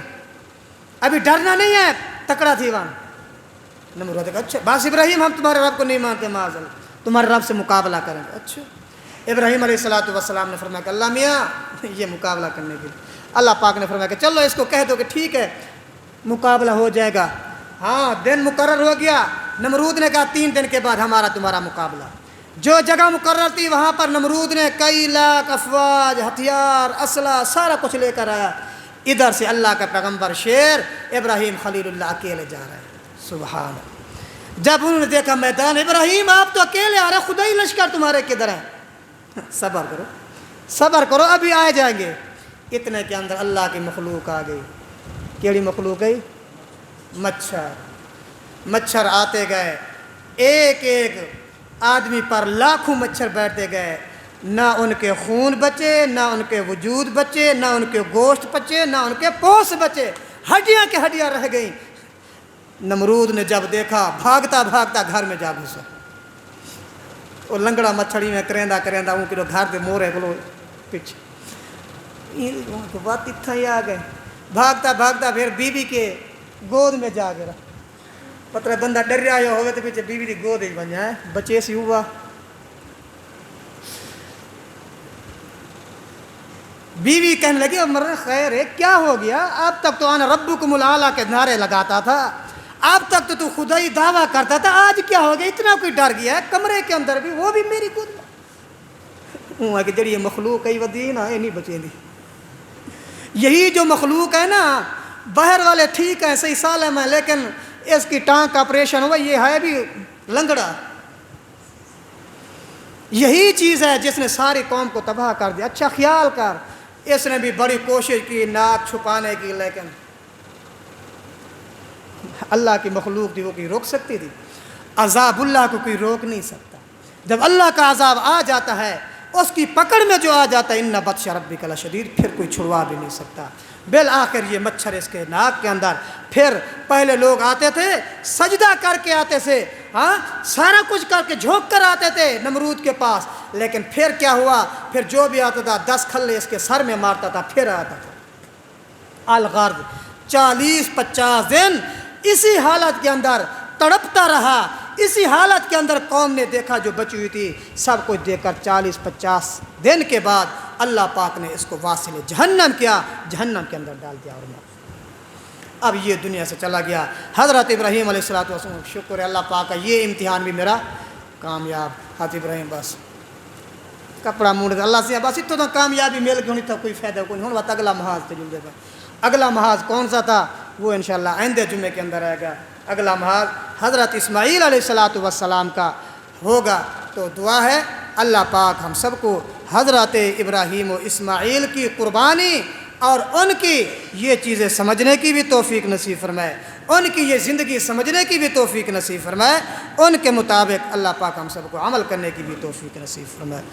ابھی ڈرنا نہیں ہے، تکڑا تھی وہاں۔ نمرود کہا اچھا بس ابراہیم ہم تمہارے رب کو نہیں مانتے، معاذ اللہ تمہارے رب سے مقابلہ کریں گے۔ اچھا ابراہیم علیہ السلام نے فرمایا کہ اللہ میاں یہ مقابلہ کرنے کے لیے اللہ پاک نے فرمایا کہ چلو اس کو کہہ دو کہ ٹھیک ہے مقابلہ ہو جائے گا۔ ہاں دن مقرر ہو گیا. نمرود نے کہا 3 دن کے بعد ہمارا تمہارا مقابلہ. جو جگہ مقرر تھی وہاں پر نمرود نے کئی لاکھ افواج، ہتھیار، اسلحہ سارا کچھ لے کر آیا. ادھر سے اللہ کا پیغمبر شیر ابراہیم خلیل اللہ اکیلے جا رہے ہیں. سبحان اللہ. جب انہوں نے دیکھا میدان، ابراہیم آپ تو اکیلے آ رہے، خدا ہی لشکر تمہارے کدھر ہے؟ صبر کرو صبر کرو، ابھی آئے جائیں گے. اتنے کے اندر اللہ کی مخلوق آ گئی. کیڑی مخلوق گئی؟ مچھر. مچھر آتے گئے، ایک ایک آدمی پر لاکھوں مچھر بیٹھتے گئے. نہ ان کے خون بچے، نہ ان کے وجود بچے، نہ ان کے گوشت بچے، نہ ان کے پوست بچے، ہڈیاں کی ہڈیاں رہ گئیں. نمرود نے جب دیکھا بھاگتا بھاگتا گھر میں جا گھسا. وہ لنگڑا مچھڑی میں کریندا کریندا ان کے گھر پہ مورے بولو پیچھے بات اتنا ہی آ گئے. بھاگتا بھاگتا پھر بیوی کے گود میں جا گرا. پتہ بندہ ڈریا ہوئے تو پیچھے بیوی کی گود ہی بن جائے بچے سی ہوا. بیوی کہنے لگی عمر خیر ہے کیا ہو گیا؟ اب تک تو انا ربکم الاعلی کے نعرے لگاتا تھا، اب تک تو خدائی دعویٰ کرتا تھا، آج کیا ہو گیا؟ اتنا کوئی ڈر گیا ہے؟ کمرے کے اندر بھی، وہ بھی میری گود میں. کہ جڑی یہ مخلوق کئی ودی نا یہ نہیں بچے دی. یہی جو مخلوق ہے نا، باہر والے ٹھیک ہیں صحیح سالم ہیں، لیکن اس کی ٹانگ کا آپریشن ہوا، یہ ہے بھی لنگڑا. یہی چیز ہے جس نے ساری قوم کو تباہ کر دیا. اچھا خیال کر، اس نے بھی بڑی کوشش کی ناک چھپانے کی، لیکن اللہ کی مخلوق تھی، وہ کوئی روک سکتی تھی؟ عذاب اللہ کو کوئی روک نہیں سکتا. جب اللہ کا عذاب آ جاتا ہے، اس کی پکڑ میں جو آ جاتا ہے، ان بطش ربک لشدید، پھر کوئی چھڑوا بھی نہیں سکتا. بالآخر یہ مچھر اس کے ناک کے اندر. پھر پہلے لوگ آتے تھے سجدہ کر کے آتے تھے، ہاں سارا کچھ کر کے جھونک کر آتے تھے نمرود کے پاس. لیکن پھر کیا ہوا؟ پھر جو بھی آتا تھا 10 کھلے اس کے سر میں مارتا تھا، پھر آتا تھا. الغرض 40-50 دن اسی حالت کے اندر تڑپتا رہا. اسی حالت کے اندر قوم نے دیکھا جو بچی ہوئی تھی سب کچھ دیکھ کر 40-50 دن کے بعد اللہ پاک نے اس کو واصل جہنم کیا، جہنم کے اندر ڈال دیا. اور اب یہ دنیا سے چلا گیا. حضرت ابراہیم علیہ السلام، شکر ہے اللہ پاک کا، یہ امتحان بھی میرا کامیاب. حضرت ابراہیم بس کپڑا مونڈ اللہ سے بس اتنا کامیابی مل گئی، نہیں تھا کوئی فائدہ کوئی نہیں. بات اگلا محاذ تجربے کا. اگلا محاذ کون سا تھا وہ انشاءاللہ آئندہ جمعے کے اندر آئے گا. اگلا محاذ حضرت اسماعیل علیہ السلام کا ہوگا. تو دعا ہے اللہ پاک ہم سب کو حضرت ابراہیم و اسماعیل کی قربانی اور ان کی یہ چیزیں سمجھنے کی بھی توفیق نصیب فرمائے، ان کی یہ زندگی سمجھنے کی بھی توفیق نصیب فرمائے، ان کے مطابق اللہ پاک ہم سب کو عمل کرنے کی بھی توفیق نصیب فرمائے.